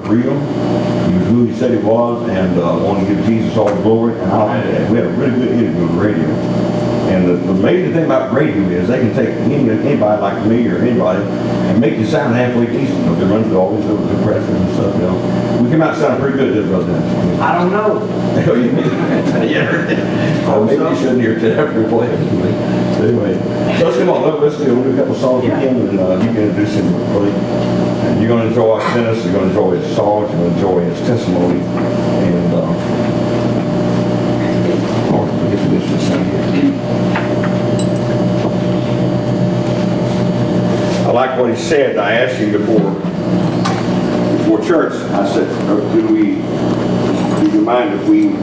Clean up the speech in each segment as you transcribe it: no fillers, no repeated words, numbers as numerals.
real. He was who he said he was, and wanted to give Jesus all the glory. And I like that. We had a really good interview on the radio. And the amazing thing about radio is they can take anybody like me or anybody and make you sound halfway decent. They run through all these little compressors and stuff, you know. We come out sounding pretty good, just brother. I don't know. Yeah. Or maybe you shouldn't hear it after we play it. Anyway, so let's come on. Let's do a couple songs with him, and you can introduce him quickly. And you're going to enjoy Dennis. You're going to enjoy his songs. You're going to enjoy his testimony. And oh, let me get to this for a second here. I like what he said. I asked him before church. I said, do you mind if we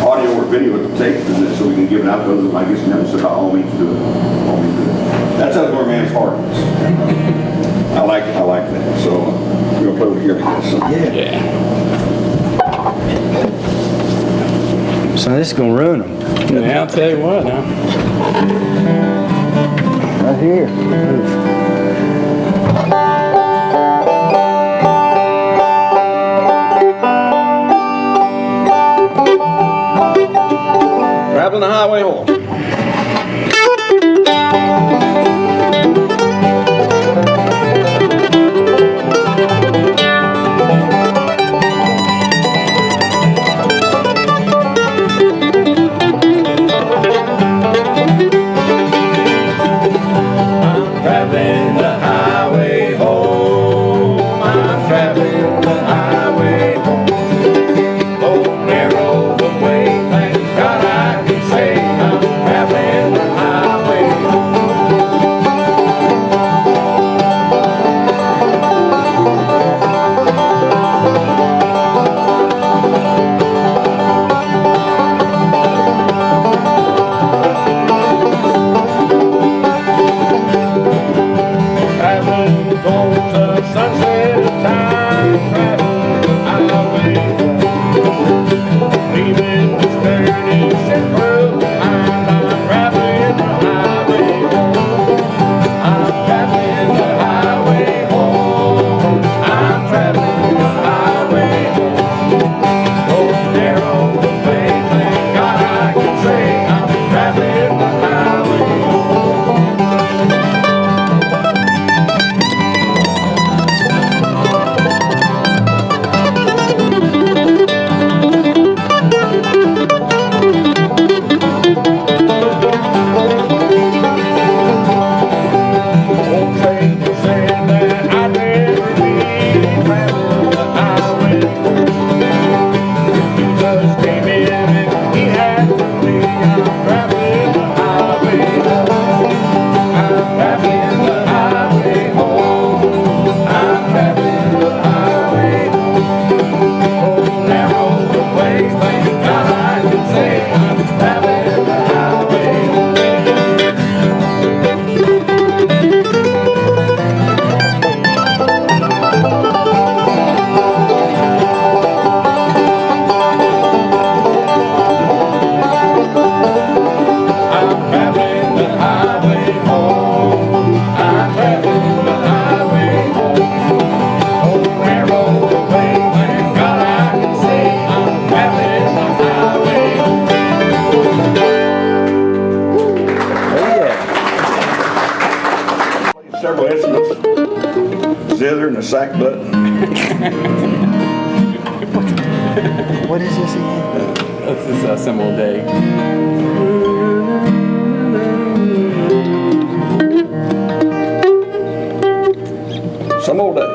audio or video the tape so we can give it out to others? I guess never said by all means do it. All means do it. That's how a man's heart is. I like that. So we're gonna play over here, I guess. So. Yeah. So this is gonna ruin them. Yeah, I'll tell you what now. Right here. Traveling the highway home. Several instruments, zither and a sack button. What is this again? This is a symbol day. Some old day.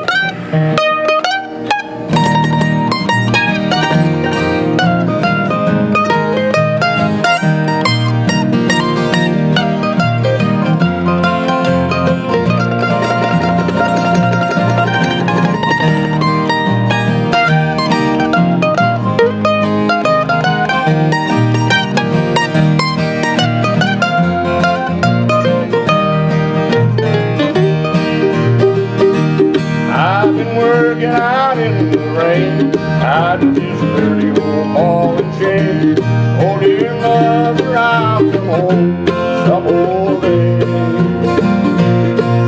Tied to this dirty old ball and chain. Oh dear mother, I'll come home some old day.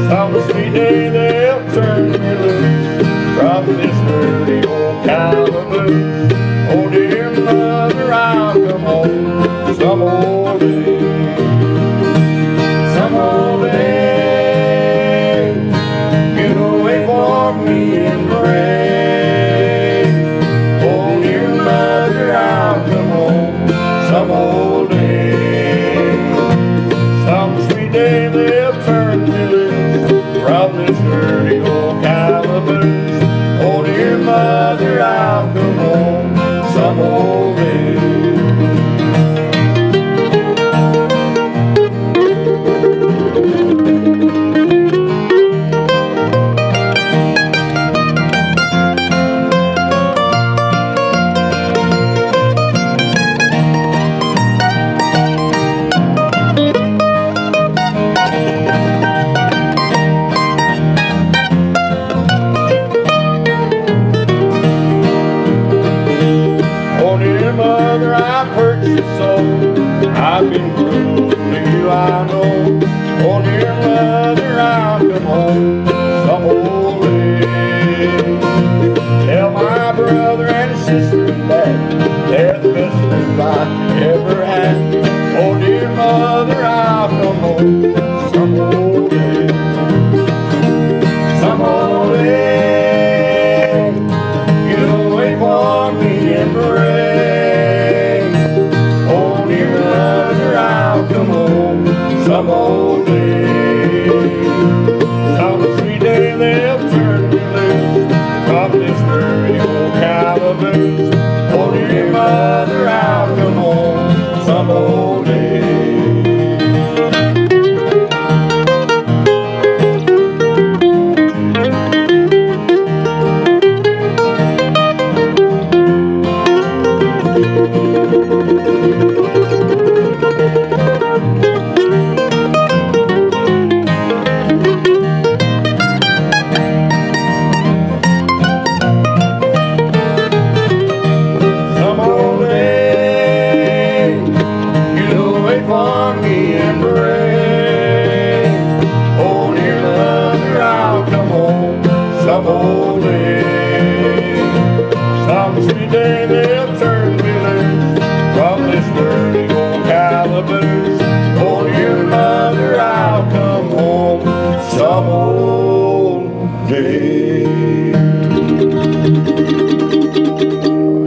Some sweet day they'll turn me loose from this dirty dirty old calaboose. Oh dear mother, I'll come home some old day. Some old day, get away from me and pray. Oh dear mother, I'll come home some old day. Some sweet day they'll turn me loose from this dirty old calaboose. Oh dear mother, I'll come home some old day. Mother, I've hurt you so. I've been cruel to you, I know. Oh dear mother, I'll come home some old day. Tell my brother and his sister and dad they're the best friends I ever had. Oh dear mother, I'll come home some old day. Some old day, get away from me and pray. Come home some old day. Some sweet day they'll turn me loose from this dirty old calaboose. Oh dear mother, I'll come home some old day. Some old day, some sweet day they'll turn me loose from this dirty old calaboose. Oh dear mother, I'll come home some old day.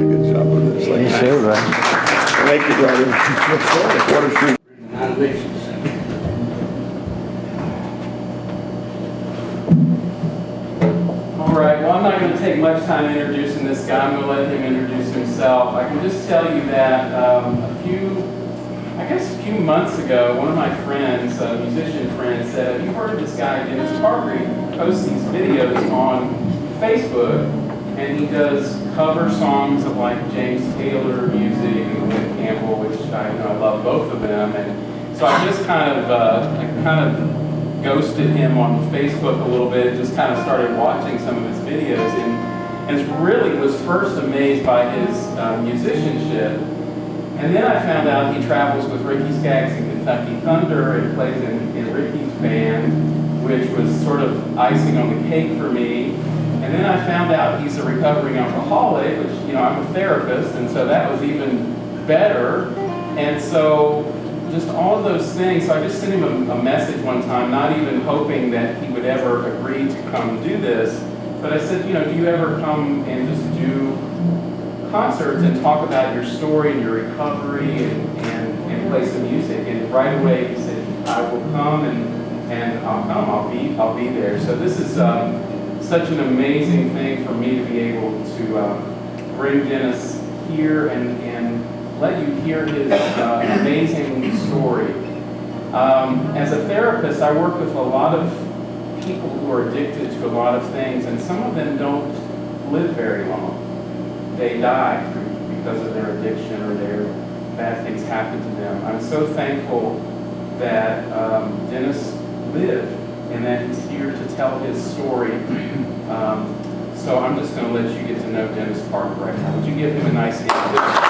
Good job with this. You should, right? Thank you, brother. What a treat. All right, well, I'm not going to take much time introducing this guy. I'm going to let him introduce himself. I can just tell you that a few months ago, one of my friends, a musician friend, said, have you heard of this guy, Dennis Parker? He posts these videos on Facebook, and he does cover songs of like James Taylor music and Glenn Campbell, which I love both of them. And so I just kind of ghosted him on Facebook a little bit, just kind of started watching some of his videos, and really was first amazed by his musicianship. And then I found out he travels with Ricky Skaggs and Kentucky Thunder and plays in Ricky's band, which was sort of icing on the cake for me. And then I found out he's a recovering alcoholic, which, I'm a therapist, and so that was even better. And so just all of those things. So I just sent him a message one time, not even hoping that he would ever agree to come do this. But I said, do you ever come and just do concerts and talk about your story and your recovery and play some music? And right away he said, I will come and I'll come. I'll be there. So this is such an amazing thing for me to be able to bring Dennis here and let you hear his amazing story. As a therapist, I work with a lot of people who are addicted to a lot of things, and some of them don't live very long. They die because of their addiction or their bad things happen to them. I'm so thankful that Dennis lived and that he's here to tell his story. So I'm just going to let you get to know Dennis Parker right now. Would you give him a nice hand?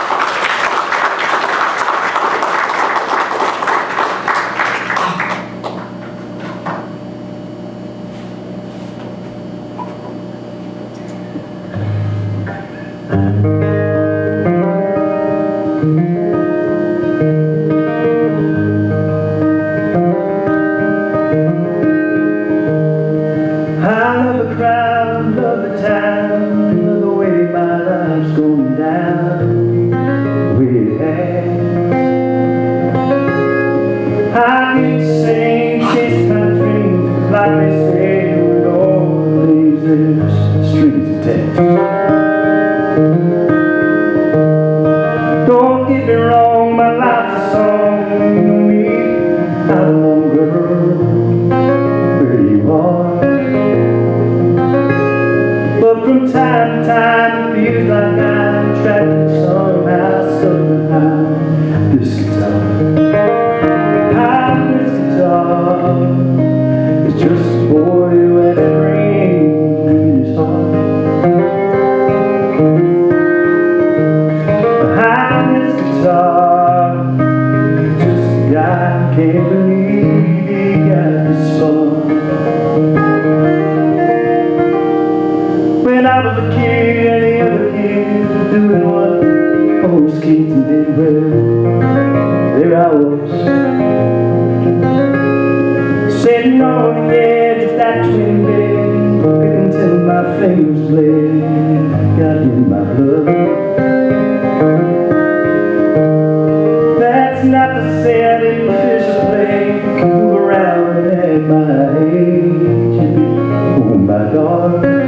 Don't get me wrong, my life's a song to me. I wonder where you are. But from time to time, it feels like I'm trapped somehow, somehow. This guitar is just a boy who had a dream in his heart. Behind this guitar, just a guy who can't believe he got this far. When I was a kid and the other kids were doing what most kids did, well, there I was, sitting on the edge of that twin bed, waiting till my fingers bled, got in my blood. That's not to say I didn't officially move around at my age, oh my darling.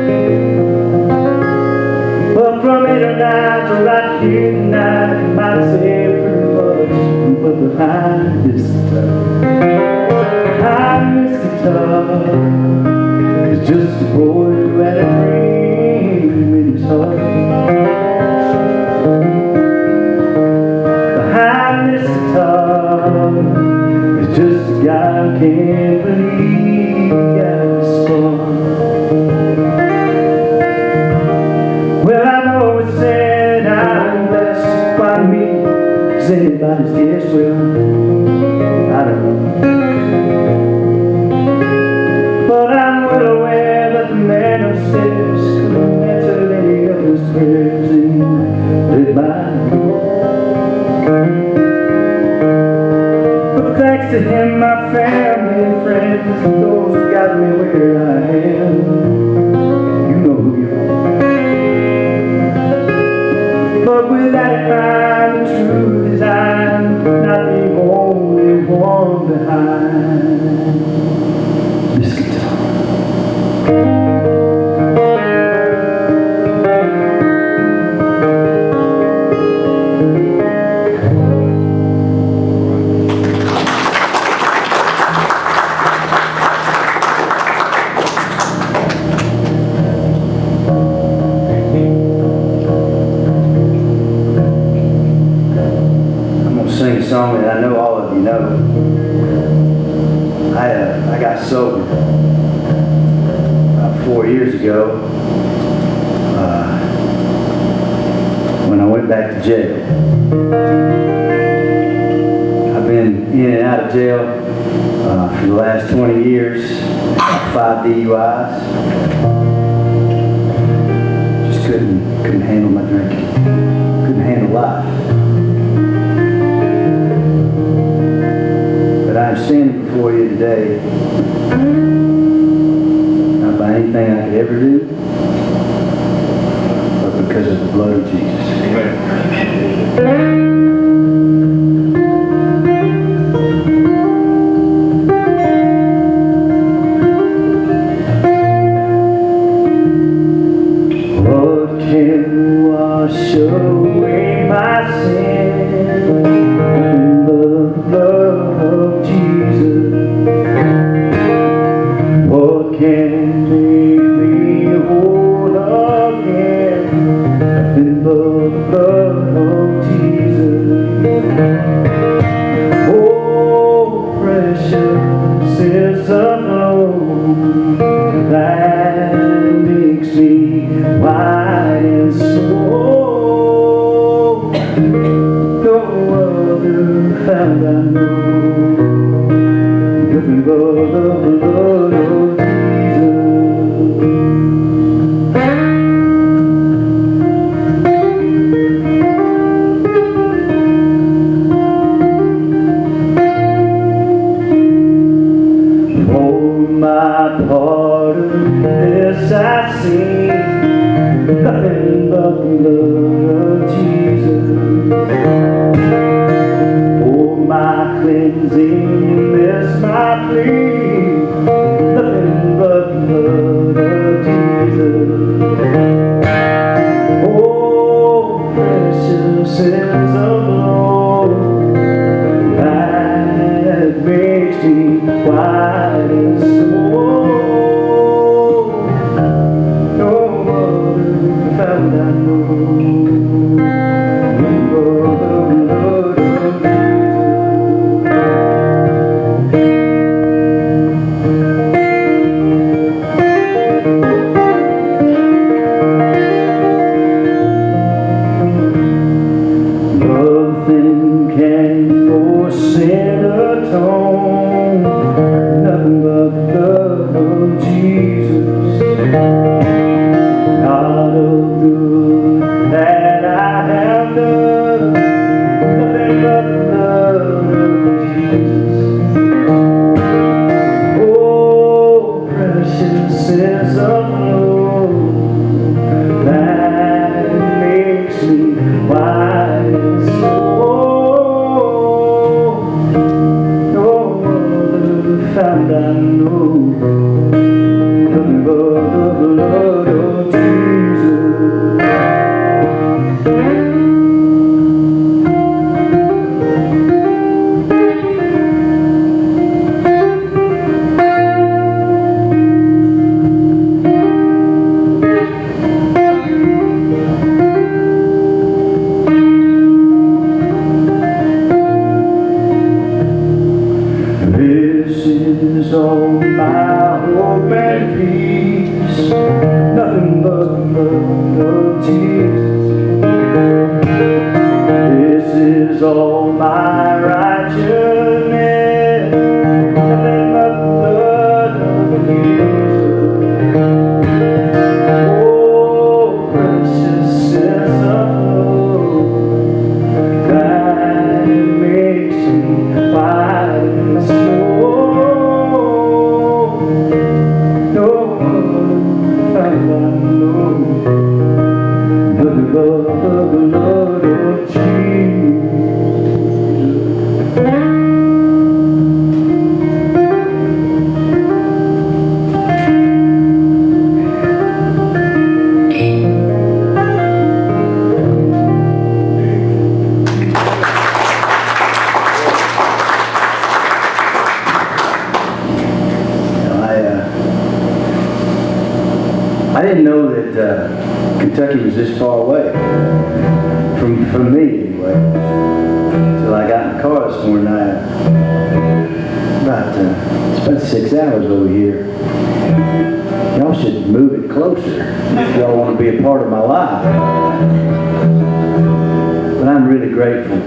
But from 8 or 9 to right here tonight, you might say pretty much, but behind this guitar is just a boy who had a dream in his heart. Behind this guitar is just a guy who can't believe he got this far. Well, I've always said I'm blessed by me. Is anybody's guess? Well, I don't know. But I'm well aware that the man upstairs couldn't answer any of his prayers and let mine go. But thanks to him, my family and friends, those who got me where I am, you know who you are. But with that in mind, the truth is I'm not the only one behind this guitar. I'm gonna sing a song that I know all of you know. I got sober about 4 years ago when I went back to jail. I've been in and out of jail for the last 20 years, 5 DUIs. Just couldn't handle my drinking, couldn't handle life. But I'm standing before you today, not by anything I could ever do, but because of the blood of Jesus. What can wash away my sin? In the blood of Jesus. What can make me whole again? Nothing but the blood of Jesus. Oh, precious is the flow that makes me white and snow. No other found I know, nothing but the blood of Jesus. For my part of this I see nothing but the blood of Jesus. For my cleansing, this my plea, nothing but the blood of Jesus. I know nothing but the blood of Nothing can for sin atone, nothing but the blood of Jesus. Not of good that I have done, nothing but the blood of Jesus. Oh, precious is the blood that makes me wise. No other found I know, nothing but the blood of Jesus. This is all my hope and peace, nothing but the blood of Jesus. This is all my righteousness, nothing but the blood of Jesus. Oh, precious is the blood that makes me white as snow. No one found I know, nothing but the blood of Jesus. I didn't know that Kentucky was this far away from me anyway. Till I got in the car this morning. It's about 6 hours over here. Y'all should move it closer if y'all want to be a part of my life. But I'm really grateful.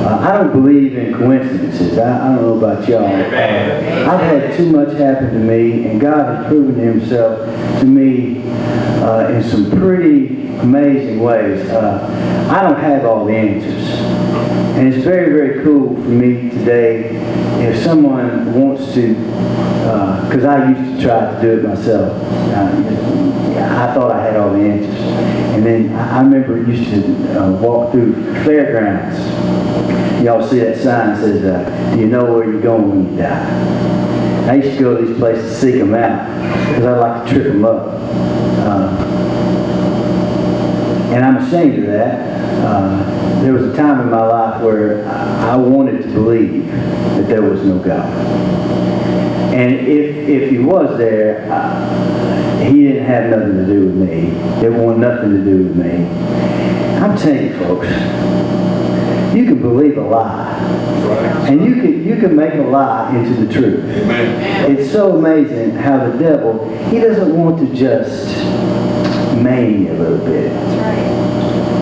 I don't believe in coincidences. I don't know about y'all. I've had too much happen to me, and God has proven himself to me in some pretty amazing ways. I don't have all the answers. And it's very, very cool for me today if someone wants to, because I used to try to do it myself. I thought I had all the answers. And then I remember I used to walk through fairgrounds. Y'all see that sign that says, do you know where you're going when you die? I used to go to these places to seek them out because I like to trip them up. And I'm ashamed of that. There was a time in my life where I wanted to believe that there was no God. And if he was there, he didn't have nothing to do with me. It wanted nothing to do with me. I'm telling you, folks, you can believe a lie. And you can make a lie into the truth. Amen. It's so amazing how the devil, he doesn't want to just maim you a little bit. That's right.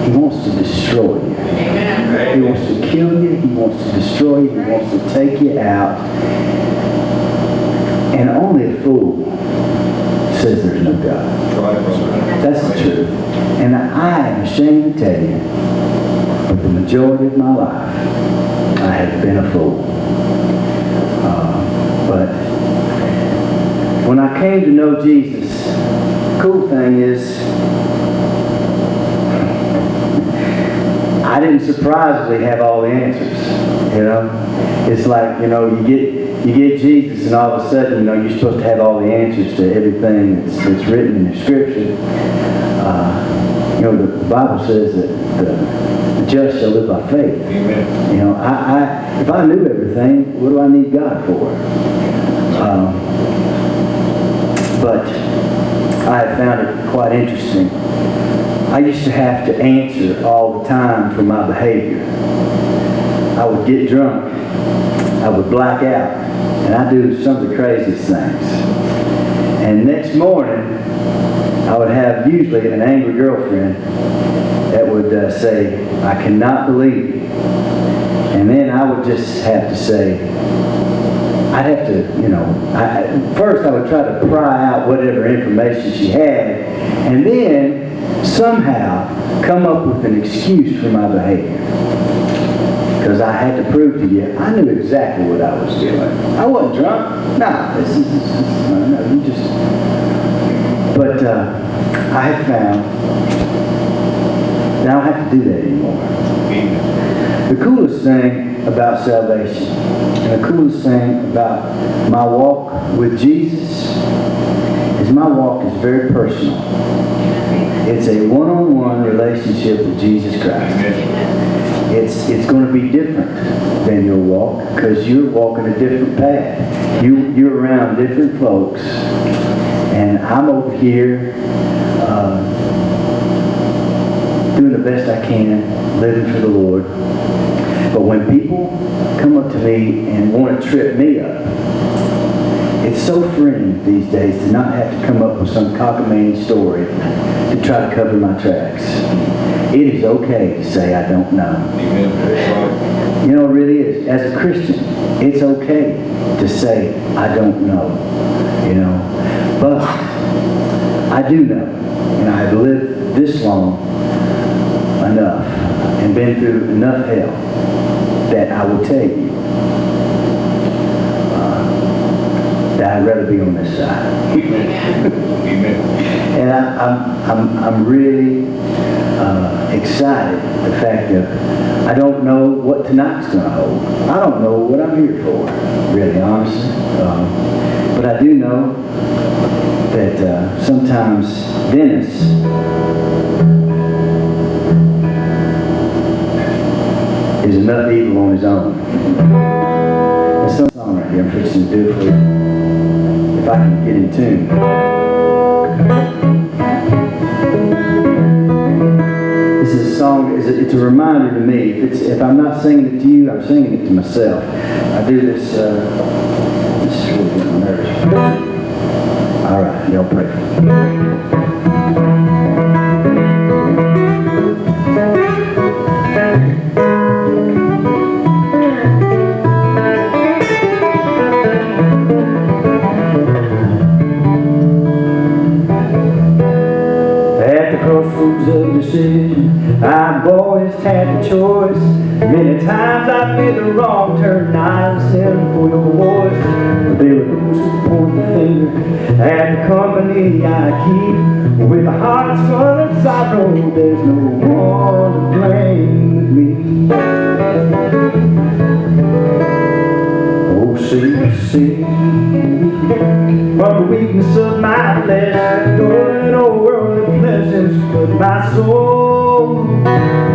He wants to destroy you. Amen. He wants to kill you. He wants to destroy you. He wants to take you out. And only a fool says there's no God. That's the truth. And I am ashamed to tell you, but the majority of my life, I have been a fool. But when I came to know Jesus, the cool thing is, I didn't surprisingly have all the answers. You know, it's like, you know, you get Jesus, and all of a sudden, you know, you're supposed to have all the answers to everything that's written in the Scripture. You know, the Bible says that the just shall live by faith. Amen. You know, if I knew everything, what do I need God for? But I have found it quite interesting I used to have to answer all the time for my behavior. I would get drunk, I would black out, and I'd do some of the craziest things. And next morning, I would have usually an angry girlfriend that would say, "I cannot believe you." And then I would just have to say, I'd have to, first I would try to pry out whatever information she had, and then somehow come up with an excuse for my behavior. Because I had to prove to you, I knew exactly what I was doing. I wasn't drunk. No, you just... But I have found that I don't have to do that anymore. The coolest thing about salvation, and the coolest thing about my walk with Jesus, is my walk is very personal. It's a one-on-one relationship with Jesus Christ. It's going to be different than your walk because you're walking a different path. You're around different folks, and I'm over here doing the best I can, living for the Lord. But when people come up to me and want to trip me up, it's so freeing these days to not have to come up with some cockamamie story to try to cover my tracks. It is okay to say I don't know. You know, it really is. As a Christian, it's okay to say I don't know. But I do know, and I have lived this long enough and been through enough hell that I will tell you that I'd rather be on this side. Amen. And I'm really excited the fact that I don't know what tonight's going to hold. I don't know what I'm here for, really, honestly. But I do know that sometimes Dennis is enough evil on his own. There's some song right here I'm fixing to do for you, if I can get in tune. This is a song, it's a reminder to me. If I'm not singing it to you, I'm singing it to myself. I do this, this is really getting my nerves. All right, y'all pray for me. Crossroads of decision, I've always had the choice. Many times I've made the wrong turn, I listened for your voice. But there are those who point the finger at the company I keep. With a heart full of sorrow, there's no one to blame with me. Oh, see, from the weakness of my flesh, going over worldly pleasures, but my soul,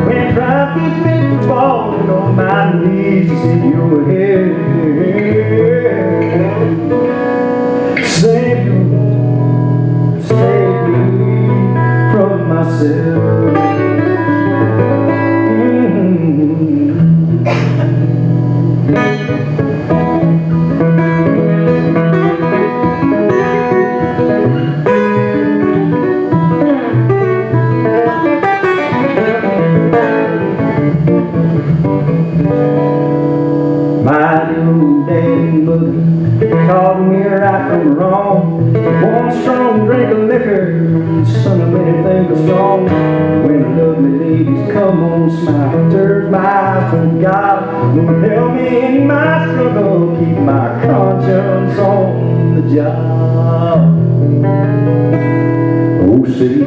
when pride keeps me from falling on my knees, it's in your head. Save me from myself. Taught me right from wrong. One strong drink of liquor, son of anything but strong. When lovely ladies come on, smile, turns my eyes from God. Won't help me in my struggle, keep my conscience on the job. Oh, see,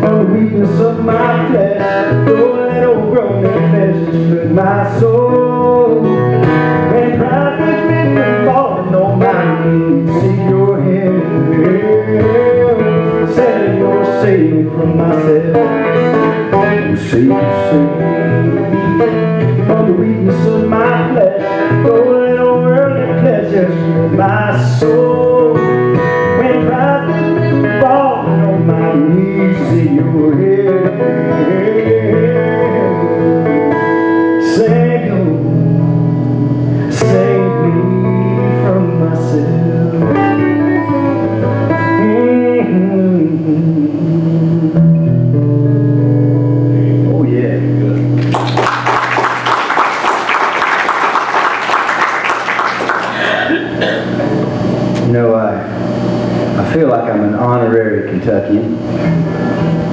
the weakness of my flesh, though little grown pleasures with my soul. When pride keeps me from falling on my knees, see your hand, save me from myself. See, from the weakness of my flesh, though little worldly pleasures with my soul. When pride keeps me from falling on my knees. see your head. Savior, save me from myself. Oh yeah. You know, I feel like I'm an honorary Kentuckian.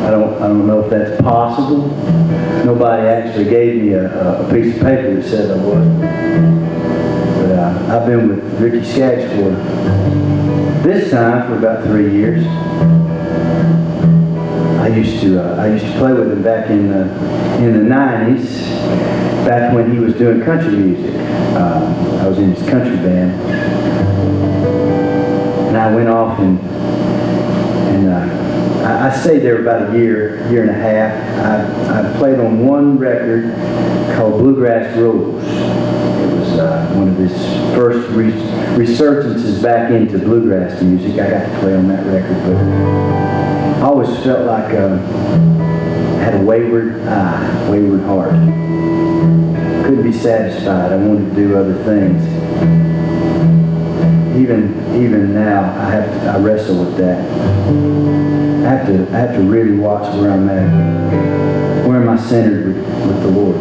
I don't know if that's possible. Nobody actually gave me a piece of paper that said I was. But I've been with Ricky Skaggs for this time for about 3 years. I used to play with him back in the 90s, back when he was doing country music. I was in his country band. And I went off and I stayed there about a year and a half. I played on one record called Bluegrass Rules. It was one of his first resurgences back into bluegrass music. I got to play on that record, but I always felt like I had a wayward heart. Couldn't be satisfied. I wanted to do other things. Even now, I wrestle with that. I have to really watch where I'm at. Where am I centered with the Lord?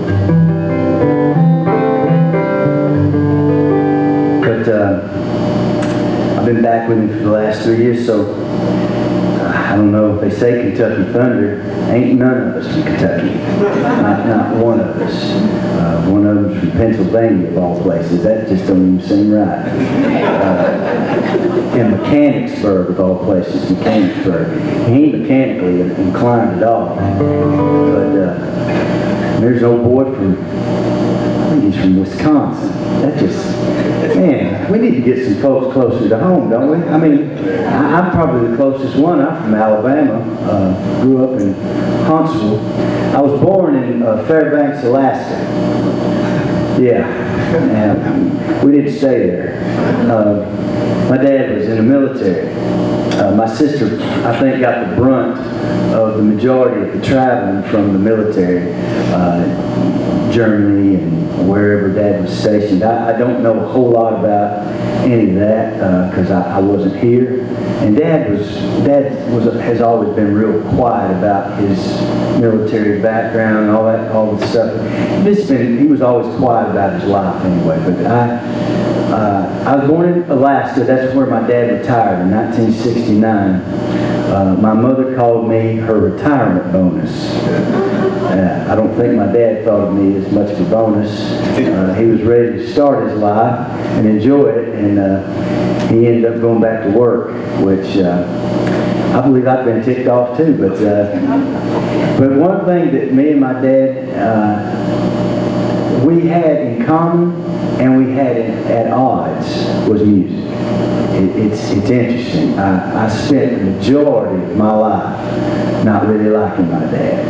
But I've been back with him for the last 3 years, so I don't know if they say Kentucky Thunder. Ain't none of us from Kentucky. Not one of us. One of them's from Pennsylvania, of all places. That just don't even seem right. And Mechanicsburg, of all places, Mechanicsburg. He ain't mechanically inclined at all. But there's an old boy from, I think he's from Wisconsin. That just, man, we need to get some folks closer to home, don't we? I mean, I'm probably the closest one. I'm from Alabama. Grew up in Huntsville. I was born in Fairbanks, Alaska. Yeah, and we didn't stay there. My dad was in the military. My sister, I think, got the brunt of the majority of the traveling from the military, Germany and wherever Dad was stationed. I don't know a whole lot about any of that because I wasn't here. And Dad has always been real quiet about his military background and all the stuff. He was always quiet about his life anyway. But I was born in Alaska. That's where my dad retired in 1969. My mother called me her retirement bonus. I don't think my dad thought of me as much of a bonus. He was ready to start his life and enjoy it, and he ended up going back to work, which I believe I've been ticked off too. But one thing that me and my dad we had in common and we had at odds was music. It's interesting. I spent the majority of my life not really liking my dad.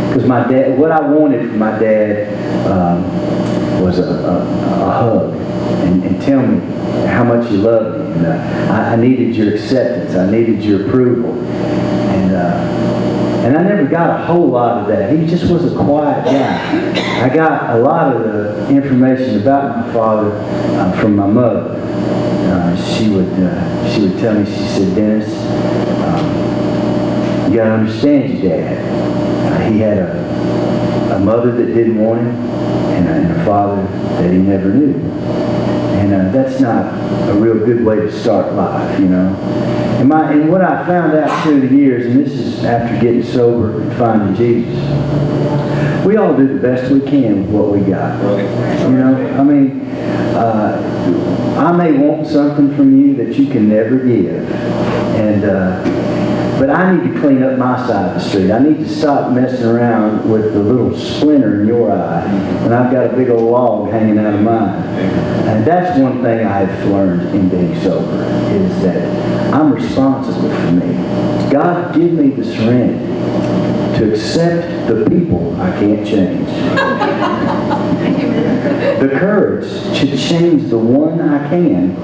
Because my dad, what I wanted from my dad was a hug and tell me how much you love me. And, I needed your acceptance. I needed your approval. And I never got a whole lot of that. He just was a quiet guy. I got a lot of the information about my father from my mother. She would tell me, she said, Dennis, you got to understand your dad. He had a mother that didn't want him and a father that he never knew. And that's not a real good way to start life, you know. And what I found out through the years, and this is after getting sober and finding Jesus, we all do the best we can with what we got. You know, I mean, I may want something from you that you can never give. But I need to clean up my side of the street. I need to stop messing around with the little splinter in your eye when I've got a big old log hanging out of mine. And that's one thing I've learned in being sober, is that I'm responsible for me. God give me the serenity to accept the people I can't change. The courage to change the one I can.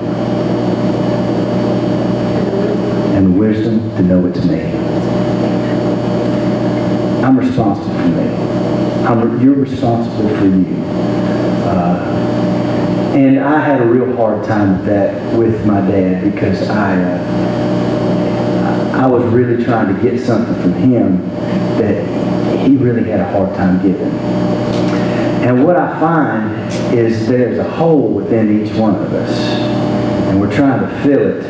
And the wisdom to know it's me. responsible for me. You're responsible for you. And I had a real hard time with that with my dad because I was really trying to get something from him that he really had a hard time giving. And what I find is there's a hole within each one of us, and we're trying to fill it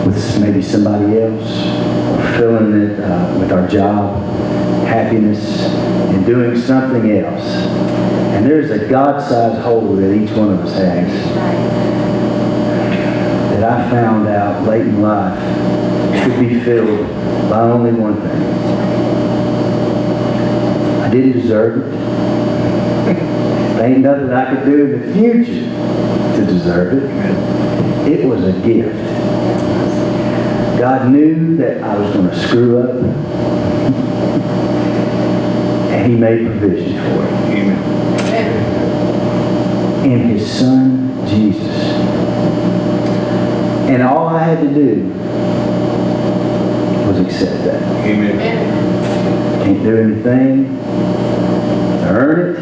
with maybe somebody else, or filling it with our job, happiness, and doing something else. And there's a God-sized hole that each one of us has that I found out late in life could be filled by only one thing. I didn't deserve it. There ain't nothing I could do in the future to deserve it. It was a gift. God knew that I was going to screw up, and He made provision for it. Amen. In His Son, Jesus. And all I had to do was accept that. Amen. Can't do anything to earn it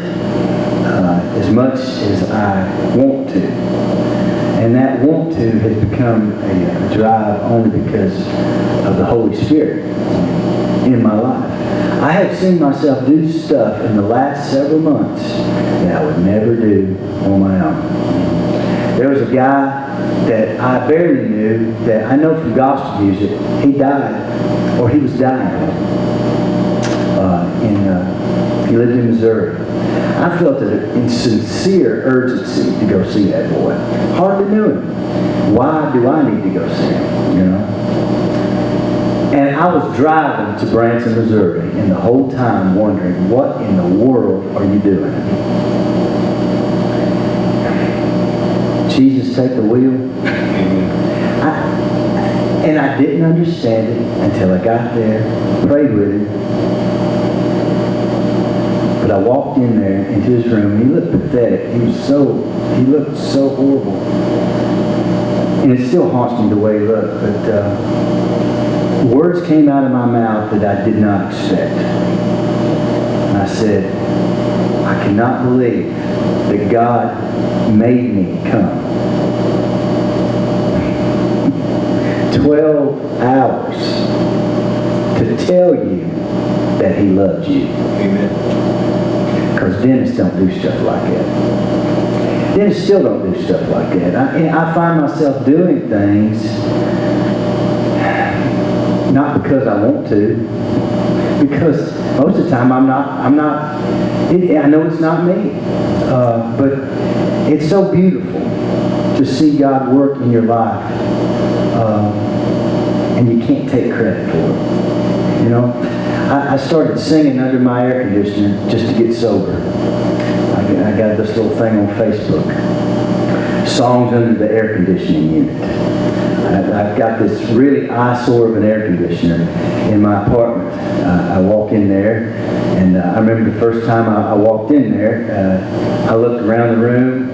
as much as I want to. And that want to has become a drive only because of the Holy Spirit in my life. I have seen myself do stuff in the last several months that I would never do on my own. There was a guy that I barely knew that I know from gospel music. He died, or he was dying. He lived in Missouri. I felt a sincere urgency to go see that boy. Hardly knew him. Why do I need to go see him? You know? And I was driving to Branson, Missouri, and the whole time wondering, what in the world are you doing? Jesus, take the wheel. And I didn't understand it until I got there, prayed with him. But I walked in there into his room, and he looked pathetic. He looked so horrible. And it still haunts me the way he looked. But words came out of my mouth that I did not expect. And I said, I cannot believe that God made me come. 12 hours to tell you that He loved you. Amen. Because dentists don't do stuff like that. Dentists still don't do stuff like that. I find myself doing things not because I want to, because most of the time I know it's not me. But it's so beautiful to see God work in your life, and you can't take credit for it. You know, I started singing under my air conditioner just to get sober. I got this little thing on Facebook. Songs under the air conditioning unit. I've got this really eyesore of an air conditioner in my apartment. I walk in there, and I remember the first time I walked in there, I looked around the room,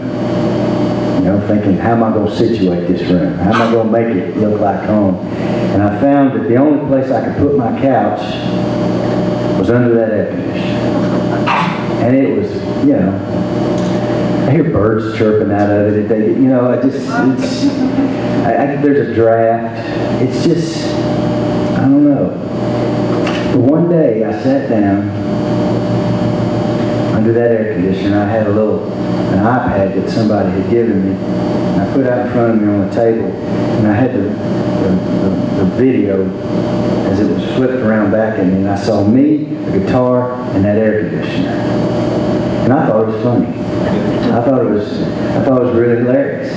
you know, thinking, how am I going to situate this room? How am I going to make it look like home? And I found that the only place I could put my couch was under that air conditioner. And it was, you know, I hear birds chirping out of it. You know, there's a draft. It's just, I don't know. But one day I sat down under that air conditioner. I had an iPad that somebody had given me. And I put it out in front of me on the table. And I had the video as it was flipped around back at me. And I saw me, the guitar, and that air conditioner. And I thought it was funny. I thought it was really hilarious.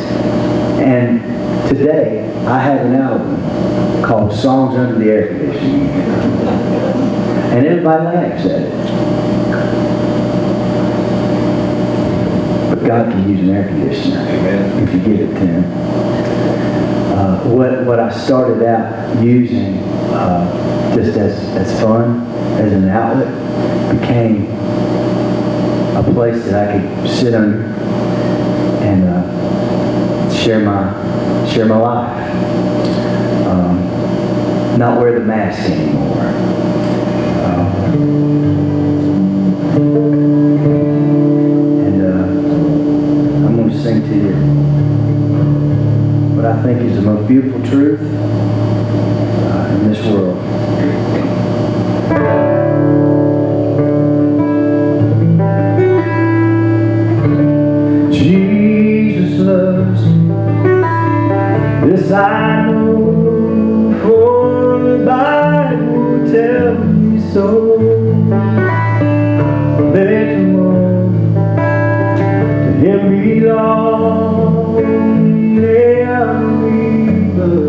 And today, I have an album called Songs Under the Air Conditioning. And everybody laughs at it. But God can use an air conditioner. Amen. If you give it to Him. What I started out using just as fun, as an outlet, became a place that I could sit under and share my life. Not wear the mask anymore. beautiful truth in this world. Jesus loves me. This I know, for the Bible tells me so. Let him to him belong. Yeah, we but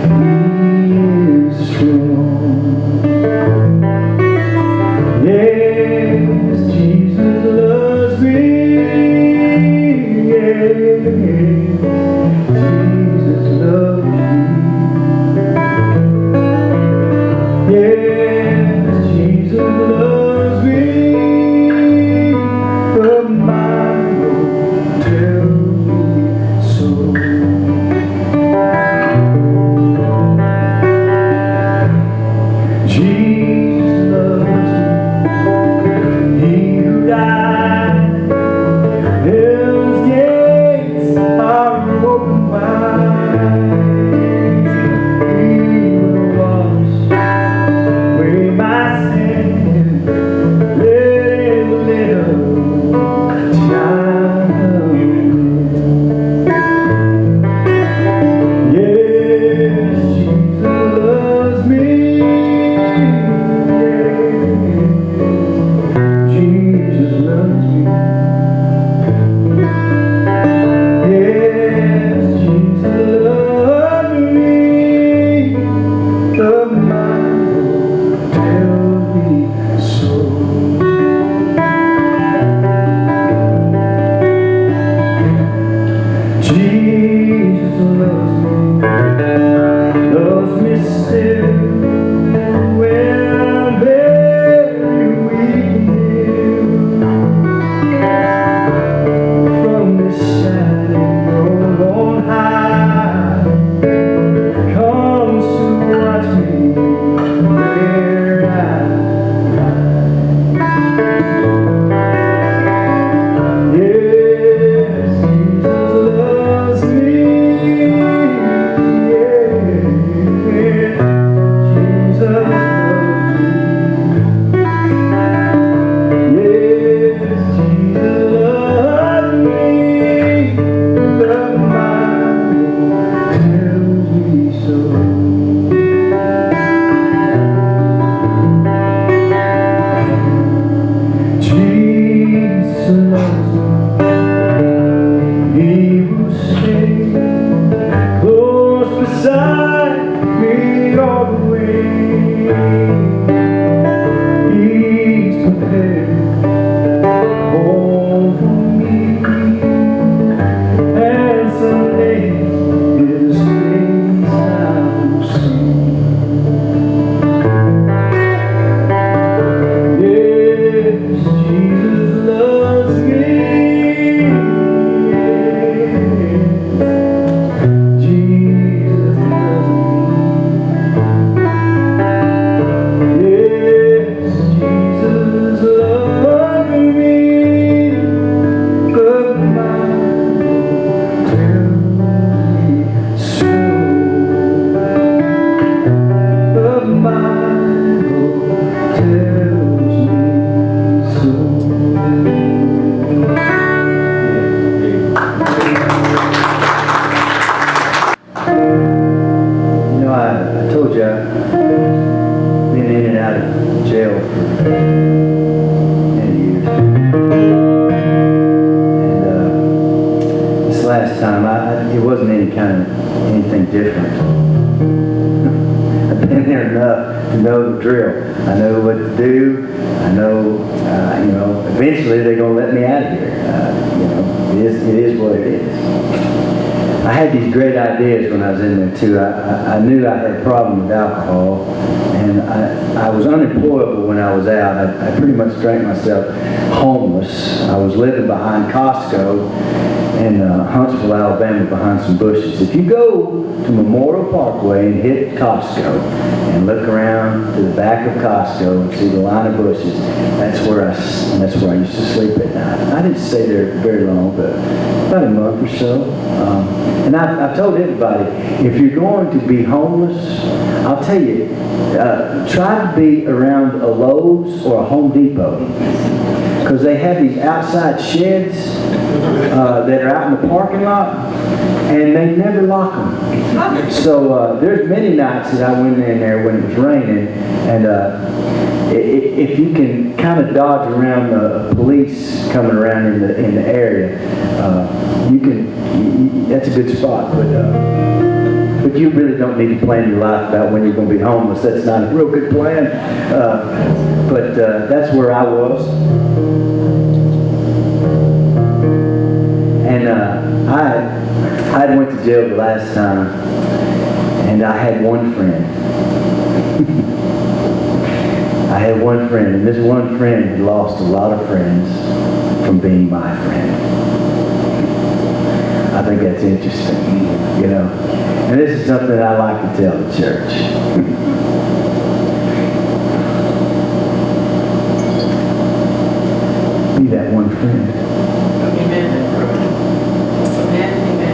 he is strong. Yes, Jesus loves me. Anything different. I've been there enough to know the drill. I know what to do. I know, eventually they're going to let me out of here. It is what it is. I had these great ideas when I was in there too. I knew I had a problem with alcohol, and I was unemployable when I was out. I pretty much drank myself homeless. I was living behind Costco in Huntsville, Alabama, behind some bushes. If you go to Memorial Parkway and hit Costco and look around to the back of Costco and see the line of bushes, that's where I used to sleep at night. I didn't stay there very long, but about a month or so. And I've told everybody, if you're going to be homeless, I'll tell you, try to be around a Lowe's or a Home Depot. Because they have these outside sheds that are out in the parking lot, and they never lock them. So there's many nights that I went in there when it was raining, and if you can kind of dodge around the police coming around in the area, you can. That's a good spot, but you really don't need to plan your life about when you're going to be homeless. That's not a real good plan. But that's where I was. And I went to jail the last time, and I had one friend. I had one friend, and this one friend had lost a lot of friends from being my friend. I think that's interesting, you know. And this is something I like to tell the church. Be that one friend. Amen. Amen.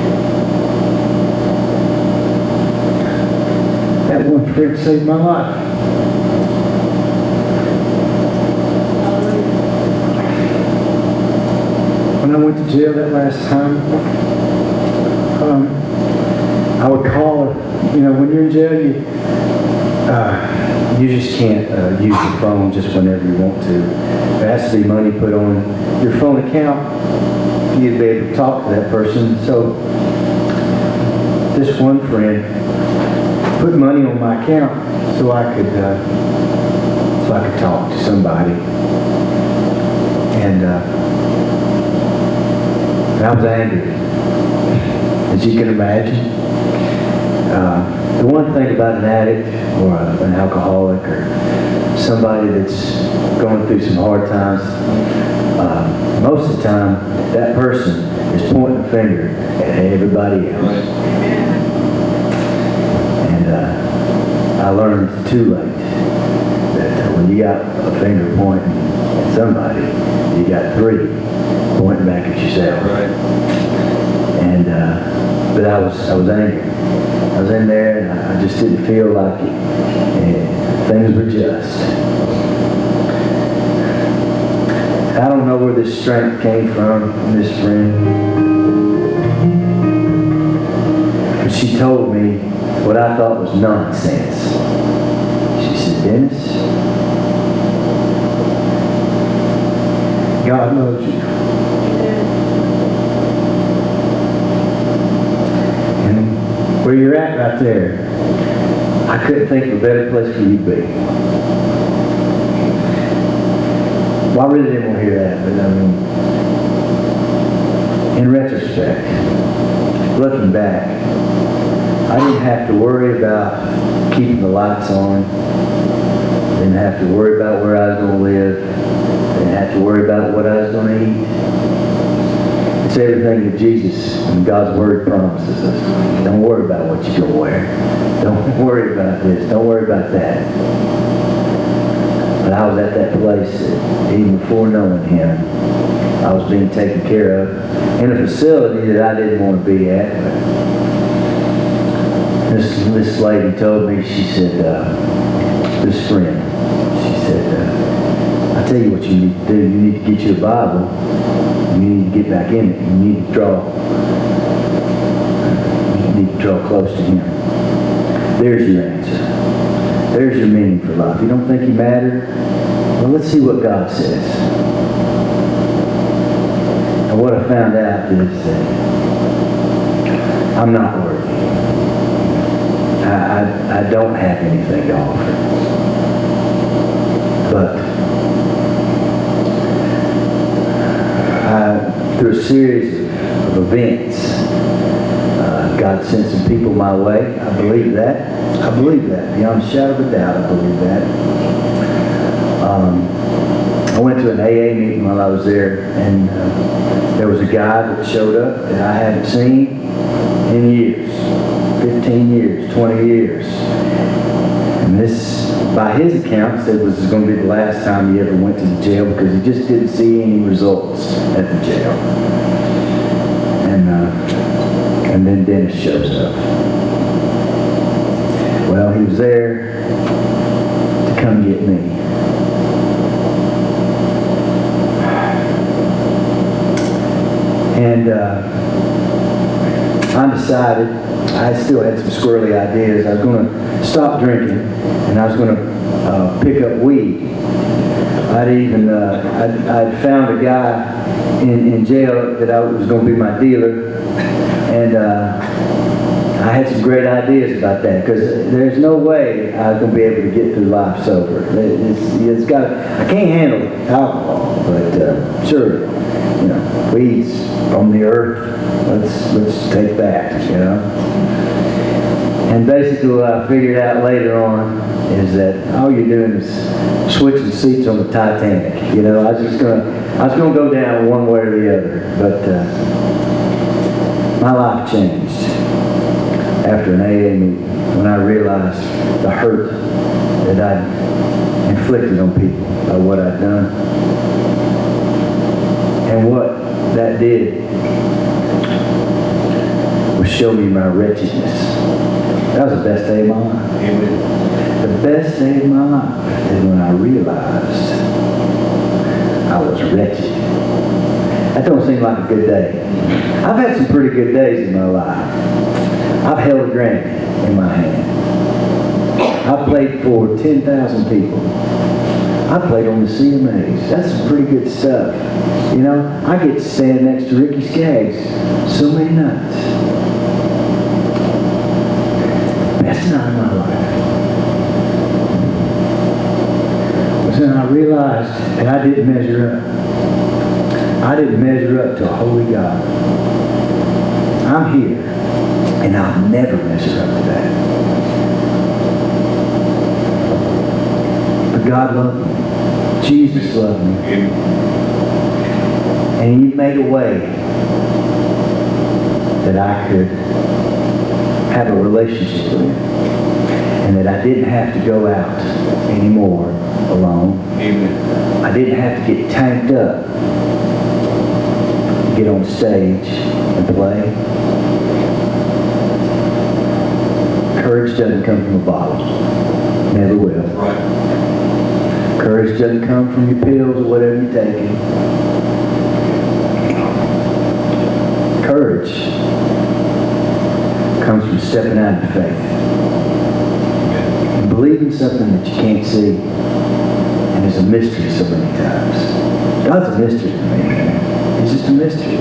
That one friend saved my life. When I went to jail that last time, I would call her. You know, when you're in jail, you just can't use your phone just whenever you want to. There has to be money put on your phone account for you to be able to talk to that person. So this one friend put money on my account so I could talk to somebody. And I was angry, as you can imagine. The one thing about an addict or an alcoholic or somebody that's going through some hard times, most of the time that person is pointing a finger at everybody else. And I learned too late that when you got a finger pointing at somebody, you got three pointing back at yourself. Right. And but I was angry. I was in there and I just didn't feel like it. And things were just. I don't know where this strength came from this friend. But she told me what I thought was nonsense. She said, "Dennis, God loves you." Where you're at right there, I couldn't think of a better place for you to be. Well, I really didn't want to hear that, but I mean, in retrospect, looking back, I didn't have to worry about keeping the lights on. Didn't have to worry about where I was going to live. Didn't have to worry about what I was going to eat. It's everything that Jesus and God's Word promises us. Don't worry about what you're going to wear. Don't worry about this. Don't worry about that. But I was at that place that even before knowing Him, I was being taken care of in a facility that I didn't want to be at. But this lady told me, she said, this friend, she said, I tell you what you need to do. You need to get you a Bible. You need to get back in it. You need to draw close to Him. There's your answer. There's your meaning for life. You don't think you matter? Well, let's see what God says. And what I found out is that I'm not worthy. I don't have anything to offer. But through a series of events, God sent some people my way. I believe that. I believe that. Beyond a shadow of a doubt, I believe that. I went to an AA meeting while I was there, and there was a guy that showed up that I hadn't seen in years. 15 years, 20 years. And this, by his account, said was going to be the last time he ever went to the jail because he just didn't see any results at the jail. And And then Dennis shows up. Well, he was there to come get me. And I decided, I still had some squirrely ideas. I was going to stop drinking, and I was going to pick up weed. I'd found a guy in jail that I was going to be my dealer, and I had some great ideas about that, because there's no way I was going to be able to get through life sober. It's got, I can't handle alcohol, but sure, you know, weeds from the earth, let's take that, you know. And basically what I figured out later on is that all you're doing is switching seats on the Titanic. You know, I was gonna go down one way or the other, but my life changed after an AA meeting when I realized the hurt that I'd inflicted on people by what I'd done. And what that did was show me my wretchedness. That was the best day of my life. Amen. The best day of my life is when I realized I was wretched. That don't seem like a good day. I've had some pretty good days in my life. I've held a Grammy in my hand. I played for 10,000 people. I played on the CMAs. That's some pretty good stuff. You know, I get to stand next to Ricky Skaggs so many nights. Best night of my life was when I realized that I didn't measure up. I didn't measure up to a holy God. I'm here, and I'll never measure up to that. But God loved me. Jesus loved me. And He made a way that I could have a relationship with Him, and that I didn't have to go out anymore alone. Amen. I didn't have to get tanked up to get on stage and play. Courage doesn't come from a bottle. Never will. Right. Courage doesn't come from your pills or whatever you're taking. Courage comes from stepping out in faith and believing something that you can't see and is a mystery so many times. God's a mystery to me, man. He's just a mystery.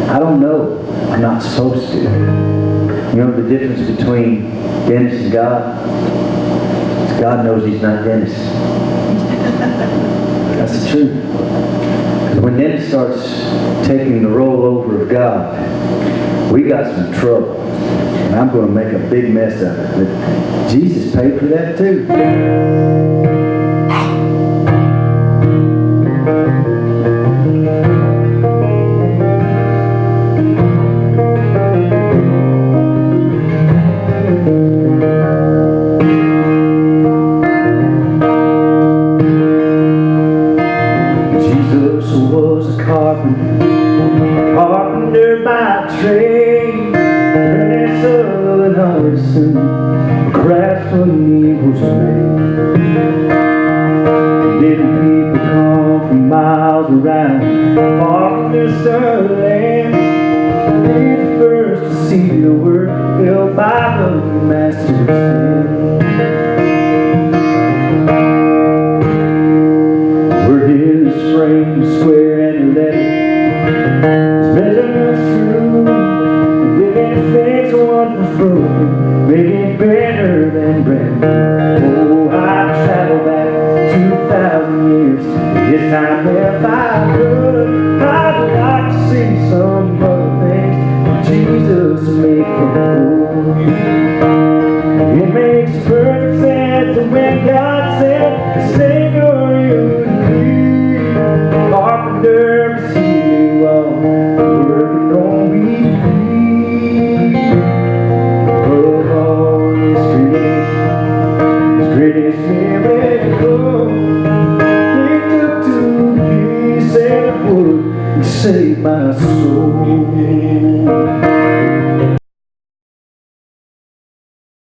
I don't know. I'm not supposed to. You know the difference between Dennis and God? Is God knows He's not Dennis. That's the truth. Because when Dennis starts taking the role over of God, we got some trouble. And I'm going to make a big mess of it. But Jesus paid for that too. Jesus was a carpenter by trade. An artisan, craftsman he was made. Didn't people come from miles around, far from this earth land? They the first to see the work built by the master's hand. We're his frame, square and level, his measurements true, big things what was broken, make it better than brand new. Oh, I traveled back 2,000 years, this time if I could, I'd like to see some other things Jesus made from gold. It makes perfect sense when God said the Savior you would be. Carpenter to see you all working on me. Of all His creation, His greatest miracle, He took to be saved would and save my soul.